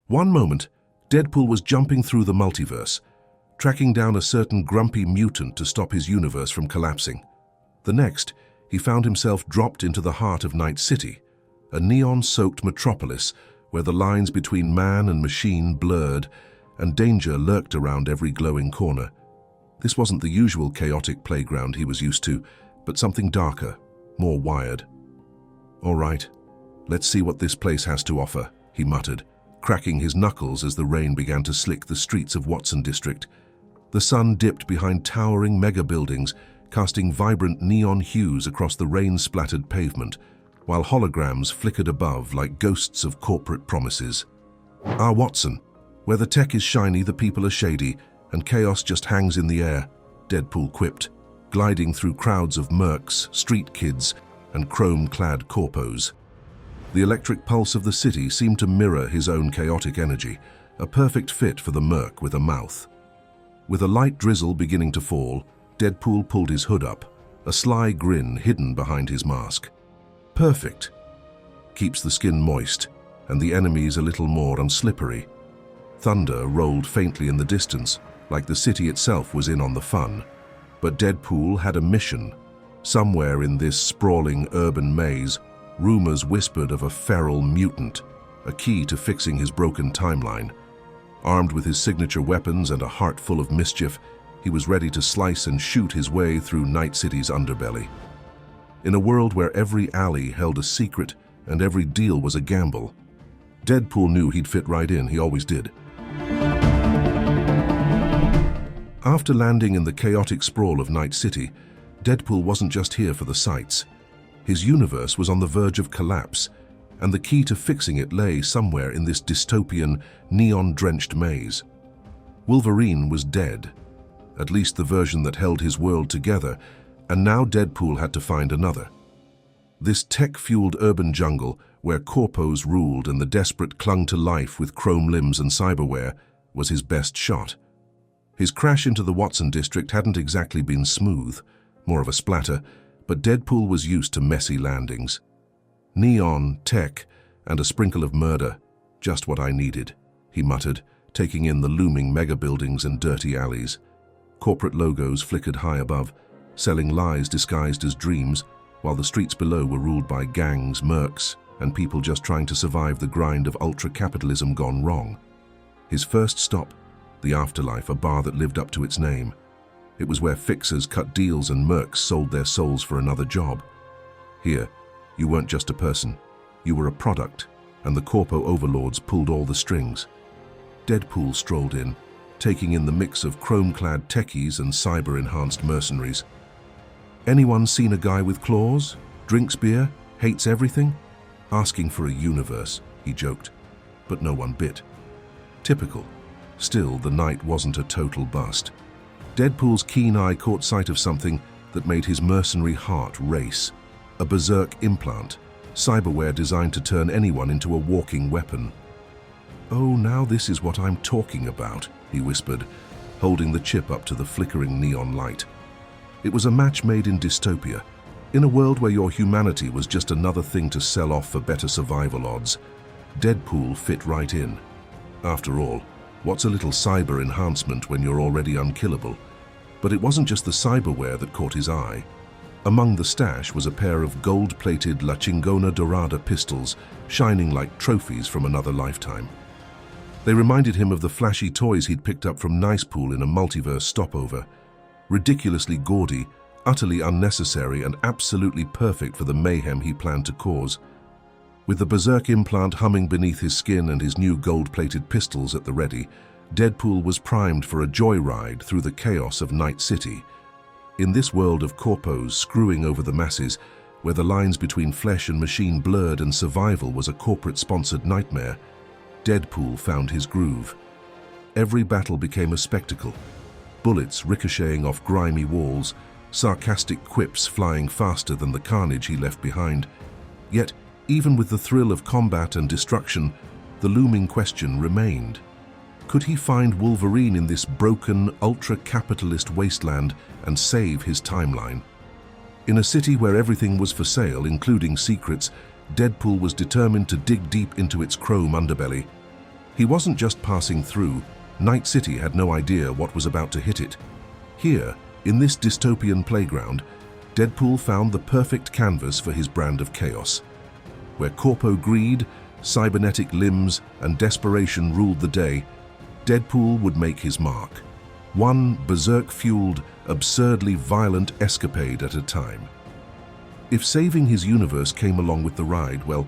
One moment, Deadpool was jumping through the multiverse, tracking down a certain grumpy mutant to stop his universe from collapsing. The next, he found himself dropped into the heart of Night City, a neon-soaked metropolis where the lines between man and machine blurred and danger lurked around every glowing corner. This wasn't the usual chaotic playground he was used to, but something darker, more wired. "All right, let's see what this place has to offer," he muttered, cracking his knuckles as the rain began to slick the streets of Watson District. The sun dipped behind towering mega buildings, casting vibrant neon hues across the rain-splattered pavement, while holograms flickered above like ghosts of corporate promises. "Ah, Watson, where the tech is shiny, the people are shady, and chaos just hangs in the air," Deadpool quipped, gliding through crowds of mercs, street kids, and chrome-clad corpos. The electric pulse of the city seemed to mirror his own chaotic energy, a perfect fit for the merc with a mouth. With a light drizzle beginning to fall, Deadpool pulled his hood up, a sly grin hidden behind his mask. Perfect. Keeps the skin moist, and the enemies a little more unslippery. Thunder rolled faintly in the distance, like the city itself was in on the fun. But Deadpool had a mission. Somewhere in this sprawling urban maze, rumors whispered of a feral mutant, a key to fixing his broken timeline. Armed with his signature weapons and a heart full of mischief, he was ready to slice and shoot his way through Night City's underbelly. In a world where every alley held a secret and every deal was a gamble, Deadpool knew he'd fit right in. He always did. After landing in the chaotic sprawl of Night City, Deadpool wasn't just here for the sights. His universe was on the verge of collapse, and the key to fixing it lay somewhere in this dystopian, neon-drenched maze. Wolverine was dead, at least the version that held his world together, and now Deadpool had to find another. This tech-fueled urban jungle, where corpos ruled and the desperate clung to life with chrome limbs and cyberware, was his best shot. His crash into the Watson district hadn't exactly been smooth, more of a splatter, but Deadpool was used to messy landings. Neon, tech, and a sprinkle of murder, just what I needed, he muttered, taking in the looming mega-buildings and dirty alleys. Corporate logos flickered high above, selling lies disguised as dreams, while the streets below were ruled by gangs, mercs, and people just trying to survive the grind of ultra-capitalism gone wrong. His first stop, the Afterlife, a bar that lived up to its name. It was where fixers cut deals and mercs sold their souls for another job. Here, you weren't just a person, you were a product, and the corpo overlords pulled all the strings. Deadpool strolled in, taking in the mix of chrome-clad techies and cyber-enhanced mercenaries. "Anyone seen a guy with claws? Drinks beer? Hates everything? Asking for a universe," he joked, but no one bit. Typical. Still, the night wasn't a total bust. Deadpool's keen eye caught sight of something that made his mercenary heart race. A Berserk implant, cyberware designed to turn anyone into a walking weapon. "Oh, now this is what I'm talking about," he whispered, holding the chip up to the flickering neon light. It was a match made in dystopia, in a world where your humanity was just another thing to sell off for better survival odds. Deadpool fit right in. After all, what's a little cyber enhancement when you're already unkillable? But it wasn't just the cyberware that caught his eye. Among the stash was a pair of gold-plated La Chingona Dorada pistols, shining like trophies from another lifetime. They reminded him of the flashy toys he'd picked up from Nicepool in a multiverse stopover. Ridiculously gaudy, utterly unnecessary, and absolutely perfect for the mayhem he planned to cause. With the Berserk implant humming beneath his skin and his new gold-plated pistols at the ready, Deadpool was primed for a joyride through the chaos of Night City. In this world of corpos screwing over the masses, where the lines between flesh and machine blurred and survival was a corporate-sponsored nightmare, Deadpool found his groove. Every battle became a spectacle. Bullets ricocheting off grimy walls, sarcastic quips flying faster than the carnage he left behind. Yet, even with the thrill of combat and destruction, the looming question remained. Could he find Wolverine in this broken, ultra-capitalist wasteland and save his timeline? In a city where everything was for sale, including secrets, Deadpool was determined to dig deep into its chrome underbelly. He wasn't just passing through. Night City had no idea what was about to hit it. Here, in this dystopian playground, Deadpool found the perfect canvas for his brand of chaos. Where corpo greed, cybernetic limbs, and desperation ruled the day, Deadpool would make his mark. One berserk-fueled, absurdly violent escapade at a time. If saving his universe came along with the ride, well,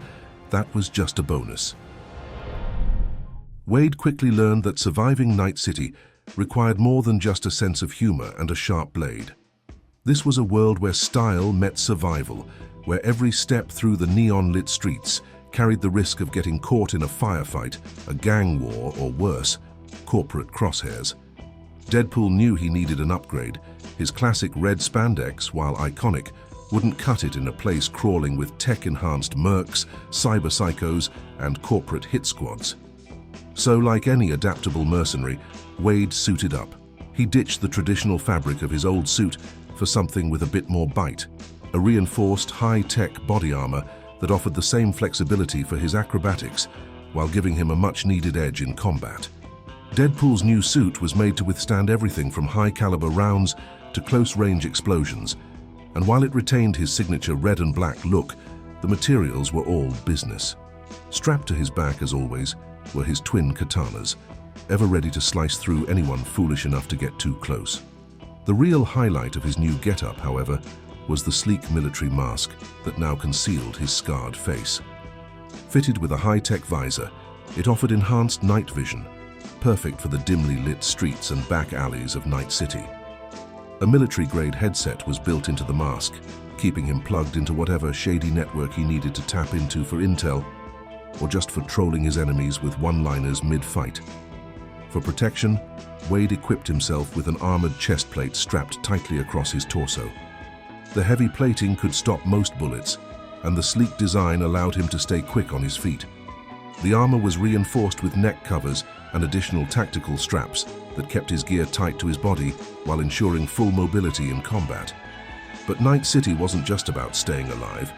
that was just a bonus. Wade quickly learned that surviving Night City required more than just a sense of humor and a sharp blade. This was a world where style met survival, where every step through the neon-lit streets carried the risk of getting caught in a firefight, a gang war, or worse, corporate crosshairs. Deadpool knew he needed an upgrade. His classic red spandex, while iconic, wouldn't cut it in a place crawling with tech-enhanced mercs, cyber psychos, and corporate hit squads. So, like any adaptable mercenary, Wade suited up. He ditched the traditional fabric of his old suit for something with a bit more bite, a reinforced high-tech body armor that offered the same flexibility for his acrobatics while giving him a much-needed edge in combat. Deadpool's new suit was made to withstand everything from high-caliber rounds to close-range explosions, and while it retained his signature red and black look, the materials were all business. Strapped to his back, as always, were his twin katanas, ever ready to slice through anyone foolish enough to get too close. The real highlight of his new getup, however, was the sleek military mask that now concealed his scarred face. Fitted with a high-tech visor, it offered enhanced night vision, perfect for the dimly lit streets and back alleys of Night City. A military-grade headset was built into the mask, keeping him plugged into whatever shady network he needed to tap into for intel, or just for trolling his enemies with one-liners mid-fight. For protection, Wade equipped himself with an armored chest plate strapped tightly across his torso. The heavy plating could stop most bullets, and the sleek design allowed him to stay quick on his feet. The armor was reinforced with neck covers and additional tactical straps that kept his gear tight to his body while ensuring full mobility in combat. But Night City wasn't just about staying alive,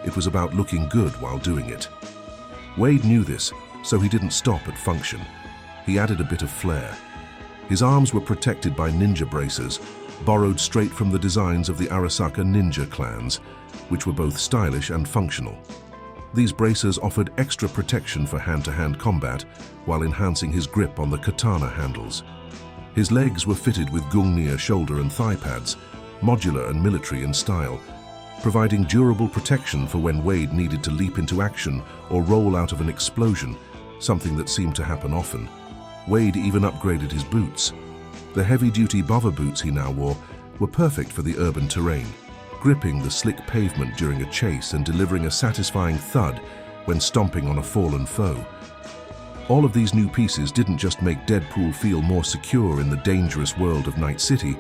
it was about looking good while doing it. Wade knew this, so he didn't stop at function. He added a bit of flair. His arms were protected by ninja bracers, borrowed straight from the designs of the Arasaka ninja clans, which were both stylish and functional. These bracers offered extra protection for hand-to-hand combat while enhancing his grip on the katana handles. His legs were fitted with Gungnir shoulder and thigh pads, modular and military in style, providing durable protection for when Wade needed to leap into action or roll out of an explosion, something that seemed to happen often. Wade even upgraded his boots. The heavy-duty bova boots he now wore were perfect for the urban terrain, gripping the slick pavement during a chase and delivering a satisfying thud when stomping on a fallen foe. All of these new pieces didn't just make Deadpool feel more secure in the dangerous world of Night City,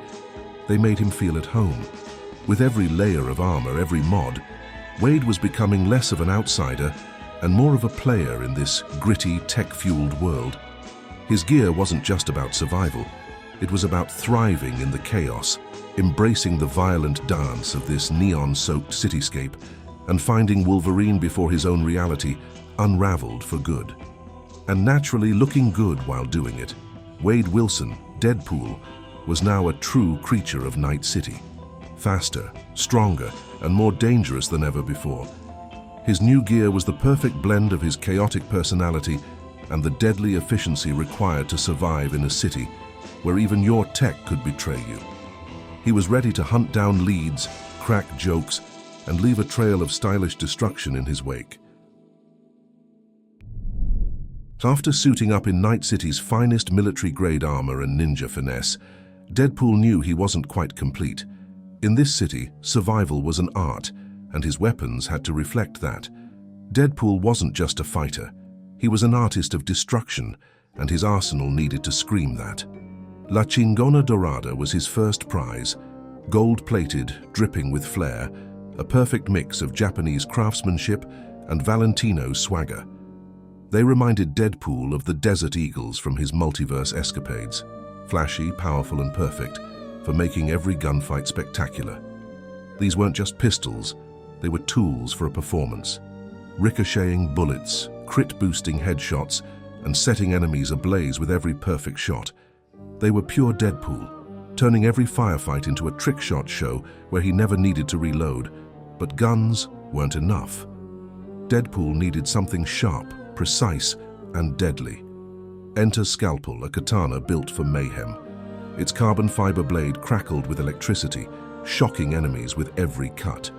they made him feel at home. With every layer of armor, every mod, Wade was becoming less of an outsider and more of a player in this gritty, tech-fueled world. His gear wasn't just about survival, it was about thriving in the chaos, embracing the violent dance of this neon-soaked cityscape, and finding Wolverine before his own reality, unraveled for good. And naturally looking good while doing it, Wade Wilson, Deadpool, was now a true creature of Night City. Faster, stronger, and more dangerous than ever before. His new gear was the perfect blend of his chaotic personality and the deadly efficiency required to survive in a city where even your tech could betray you. He was ready to hunt down leads, crack jokes, and leave a trail of stylish destruction in his wake. After suiting up in Night City's finest military-grade armor and ninja finesse, Deadpool knew he wasn't quite complete. In this city, survival was an art, and his weapons had to reflect that. Deadpool wasn't just a fighter. He was an artist of destruction, and his arsenal needed to scream that. La Chingona Dorada was his first prize, gold-plated, dripping with flair, a perfect mix of Japanese craftsmanship and Valentino swagger. They reminded Deadpool of the Desert Eagles from his multiverse escapades, flashy, powerful, and perfect, for making every gunfight spectacular. These weren't just pistols, they were tools for a performance. Ricocheting bullets, crit-boosting headshots, and setting enemies ablaze with every perfect shot. They were pure Deadpool, turning every firefight into a trick shot show where he never needed to reload. But guns weren't enough. Deadpool needed something sharp, precise, and deadly. Enter Scalpel, a katana built for mayhem. Its carbon fiber blade crackled with electricity, shocking enemies with every cut.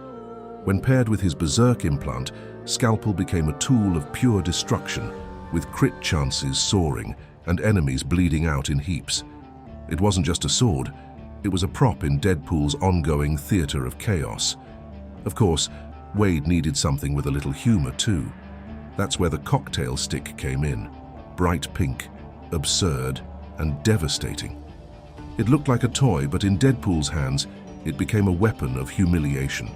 When paired with his Berserk implant, Scalpel became a tool of pure destruction, with crit chances soaring and enemies bleeding out in heaps. It wasn't just a sword, it was a prop in Deadpool's ongoing theater of chaos. Of course, Wade needed something with a little humor too. That's where the cocktail stick came in. Bright pink, absurd, and devastating. It looked like a toy, but in Deadpool's hands, it became a weapon of humiliation.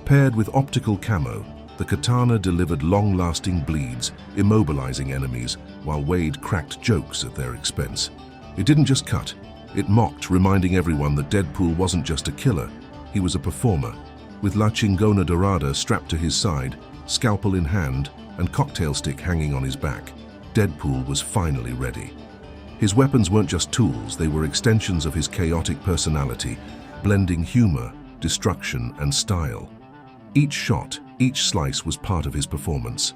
Paired with optical camo, the katana delivered long-lasting bleeds, immobilizing enemies, while Wade cracked jokes at their expense. It didn't just cut, it mocked, reminding everyone that Deadpool wasn't just a killer, he was a performer. With La Chingona Dorada strapped to his side, scalpel in hand, and cocktail stick hanging on his back, Deadpool was finally ready. His weapons weren't just tools, they were extensions of his chaotic personality, blending humor, destruction, and style. Each shot, each slice was part of his performance.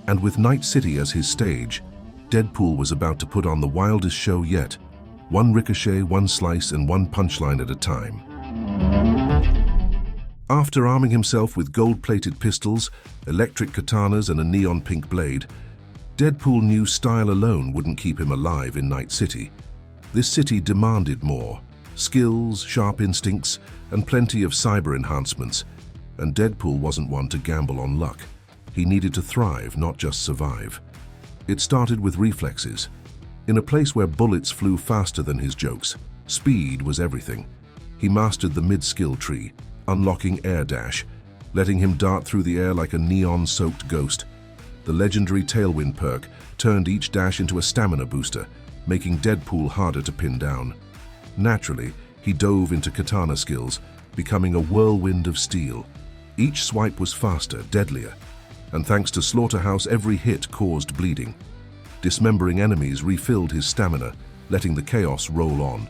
And with Night City as his stage, Deadpool was about to put on the wildest show yet, one ricochet, one slice, and one punchline at a time. After arming himself with gold-plated pistols, electric katanas, and a neon pink blade, Deadpool knew style alone wouldn't keep him alive in Night City. This city demanded more: skills, sharp instincts, and plenty of cyber enhancements. And Deadpool wasn't one to gamble on luck. He needed to thrive, not just survive. It started with reflexes. In a place where bullets flew faster than his jokes, speed was everything. He mastered the mid-skill tree, unlocking air dash, letting him dart through the air like a neon-soaked ghost. The legendary Tailwind perk turned each dash into a stamina booster, making Deadpool harder to pin down. Naturally, he dove into katana skills, becoming a whirlwind of steel. Each swipe was faster, deadlier, and thanks to Slaughterhouse, every hit caused bleeding. Dismembering enemies refilled his stamina, letting the chaos roll on.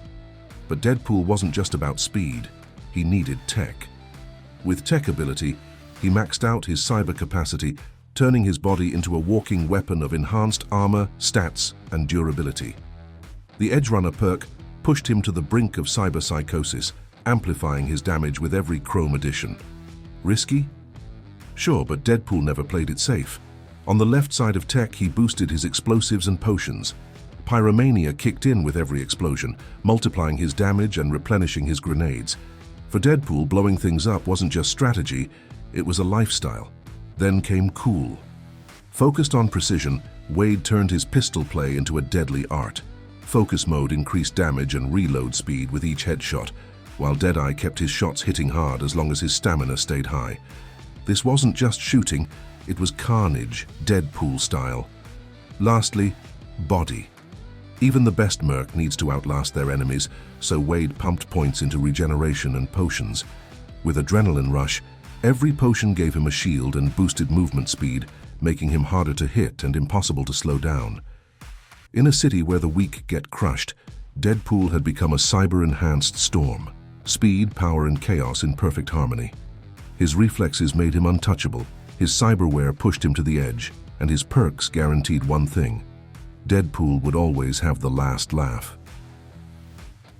But Deadpool wasn't just about speed, he needed tech. With tech ability, he maxed out his cyber capacity, turning his body into a walking weapon of enhanced armor, stats, and durability. The Edge Runner perk pushed him to the brink of cyber psychosis, amplifying his damage with every chrome addition. Risky? Sure, but Deadpool never played it safe. On the left side of tech, he boosted his explosives and potions. Pyromania kicked in with every explosion, multiplying his damage and replenishing his grenades. For Deadpool, blowing things up wasn't just strategy, it was a lifestyle. Then came cool. Focused on precision, Wade turned his pistol play into a deadly art. Focus mode increased damage and reload speed with each headshot, while Deadeye kept his shots hitting hard as long as his stamina stayed high. This wasn't just shooting, it was carnage, Deadpool style. Lastly, body. Even the best merc needs to outlast their enemies, so Wade pumped points into regeneration and potions. With Adrenaline Rush, every potion gave him a shield and boosted movement speed, making him harder to hit and impossible to slow down. In a city where the weak get crushed, Deadpool had become a cyber-enhanced storm. Speed, power, and chaos in perfect harmony. His reflexes made him untouchable, his cyberware pushed him to the edge, and his perks guaranteed one thing: Deadpool would always have the last laugh.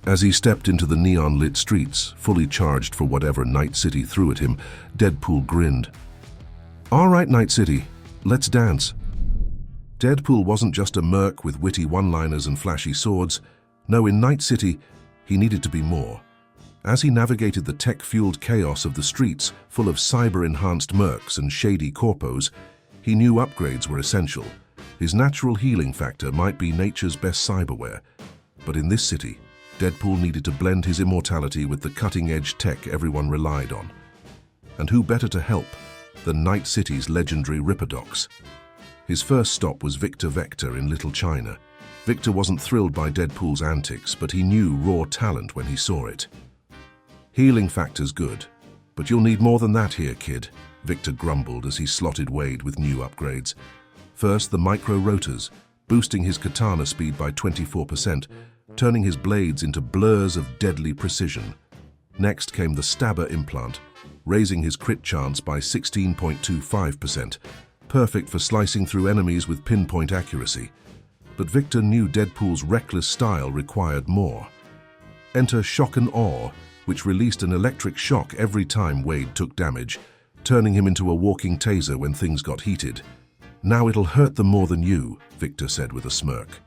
As he stepped into the neon-lit streets, fully charged for whatever Night City threw at him, Deadpool grinned. "All right, Night City, let's dance." Deadpool wasn't just a merc with witty one-liners and flashy swords. No, in Night City, he needed to be more. As he navigated the tech-fueled chaos of the streets, full of cyber-enhanced mercs and shady corpos, he knew upgrades were essential. His natural healing factor might be nature's best cyberware. But in this city, Deadpool needed to blend his immortality with the cutting-edge tech everyone relied on. And who better to help than Night City's legendary Ripperdocs? His first stop was Victor Vector in Little China. Victor wasn't thrilled by Deadpool's antics, but he knew raw talent when he saw it. "Healing factor's good, but you'll need more than that here, kid," Victor grumbled as he slotted Wade with new upgrades. First, the Microrotors, boosting his katana speed by 24%, turning his blades into blurs of deadly precision. Next came the stabber implant, raising his crit chance by 16.25%, perfect for slicing through enemies with pinpoint accuracy. But Victor knew Deadpool's reckless style required more. Enter Shock and Awe, which released an electric shock every time Wade took damage, turning him into a walking taser when things got heated. "Now it'll hurt them more than you," Victor said with a smirk.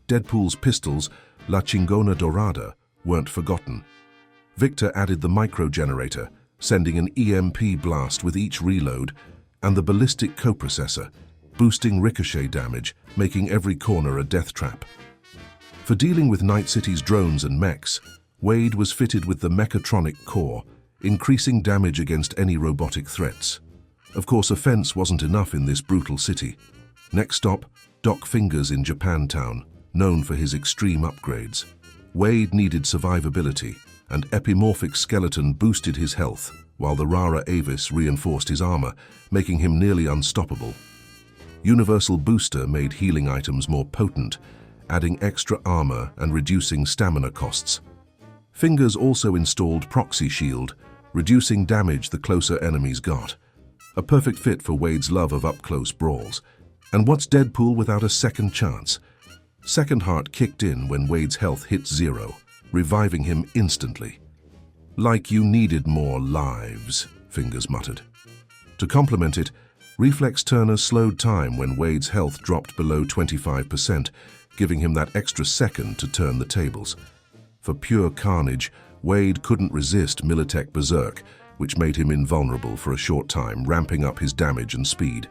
Deadpool's pistols, La Chingona Dorada, weren't forgotten. Victor added the Microgenerator, sending an EMP blast with each reload, and the Ballistic Coprocessor, boosting ricochet damage, making every corner a death trap. For dealing with Night City's drones and mechs, Wade was fitted with the Mechatronic core, increasing damage against any robotic threats. Of course, offense wasn't enough in this brutal city. Next stop, Doc Fingers in Japantown, known for his extreme upgrades. Wade needed survivability, and Epimorphic Skeleton boosted his health, while the Rara Avis reinforced his armor, making him nearly unstoppable. Universal Booster made healing items more potent, adding extra armor and reducing stamina costs. Fingers also installed Proxishield, reducing damage the closer enemies got. A perfect fit for Wade's love of up-close brawls. And what's Deadpool without a second chance? Second Heart kicked in when Wade's health hit 0, reviving him instantly. "Like you needed more lives," Fingers muttered. To complement it, Reflex Turner slowed time when Wade's health dropped below 25%, giving him that extra second to turn the tables. For pure carnage, Wade couldn't resist Militech Berserk, which made him invulnerable for a short time, ramping up his damage and speed.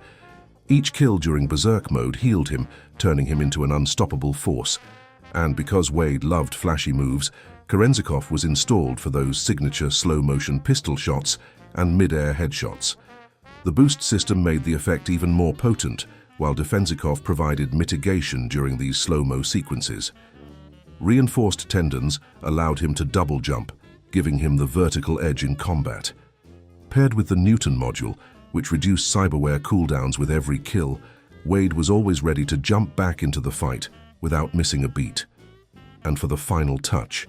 Each kill during Berserk mode healed him, turning him into an unstoppable force. And because Wade loved flashy moves, Kerenzikov was installed for those signature slow-motion pistol shots and mid-air headshots. The boost system made the effect even more potent, while Defenzikov provided mitigation during these slow-mo sequences. Reinforced Tendons allowed him to double jump, giving him the vertical edge in combat. Paired with the Newton module, which reduced cyberware cooldowns with every kill, Wade was always ready to jump back into the fight without missing a beat. And for the final touch,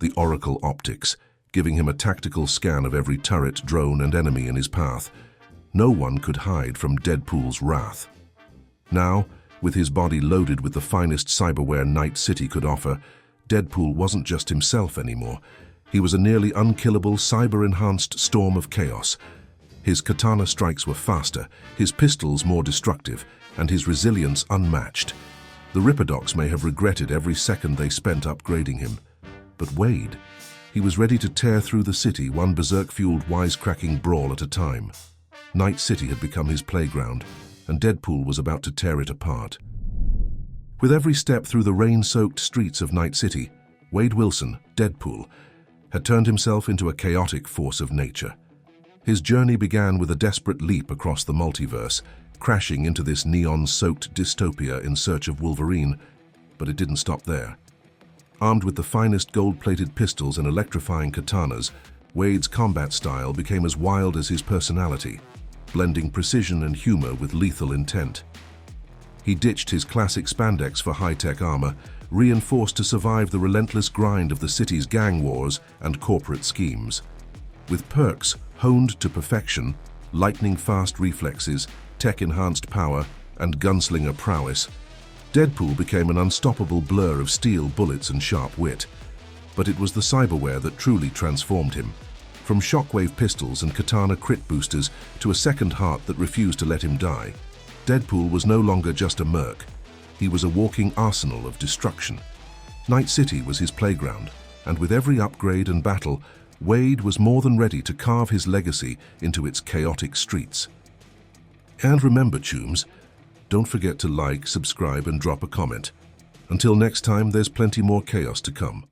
the Oracle Optics, giving him a tactical scan of every turret, drone, and enemy in his path. No one could hide from Deadpool's wrath. Now, with his body loaded with the finest cyberware Night City could offer, Deadpool wasn't just himself anymore. He was a nearly unkillable, cyber-enhanced storm of chaos. His katana strikes were faster, his pistols more destructive, and his resilience unmatched. The Ripperdocs may have regretted every second they spent upgrading him. But Wade, he was ready to tear through the city, one berserk-fueled wisecracking brawl at a time. Night City had become his playground, and Deadpool was about to tear it apart. With every step through the rain-soaked streets of Night City, Wade Wilson, Deadpool, had turned himself into a chaotic force of nature. His journey began with a desperate leap across the multiverse, crashing into this neon-soaked dystopia in search of Wolverine, but it didn't stop there. Armed with the finest gold-plated pistols and electrifying katanas, Wade's combat style became as wild as his personality, blending precision and humor with lethal intent. He ditched his classic spandex for high-tech armor, reinforced to survive the relentless grind of the city's gang wars and corporate schemes. With perks honed to perfection, lightning-fast reflexes, tech-enhanced power, and gunslinger prowess, Deadpool became an unstoppable blur of steel bullets and sharp wit. But it was the cyberware that truly transformed him. From shockwave pistols and katana crit boosters to a second heart that refused to let him die, Deadpool was no longer just a merc. He was a walking arsenal of destruction. Night City was his playground, and with every upgrade and battle, Wade was more than ready to carve his legacy into its chaotic streets. And remember, Chooms, don't forget to like, subscribe, and drop a comment. Until next time, there's plenty more chaos to come.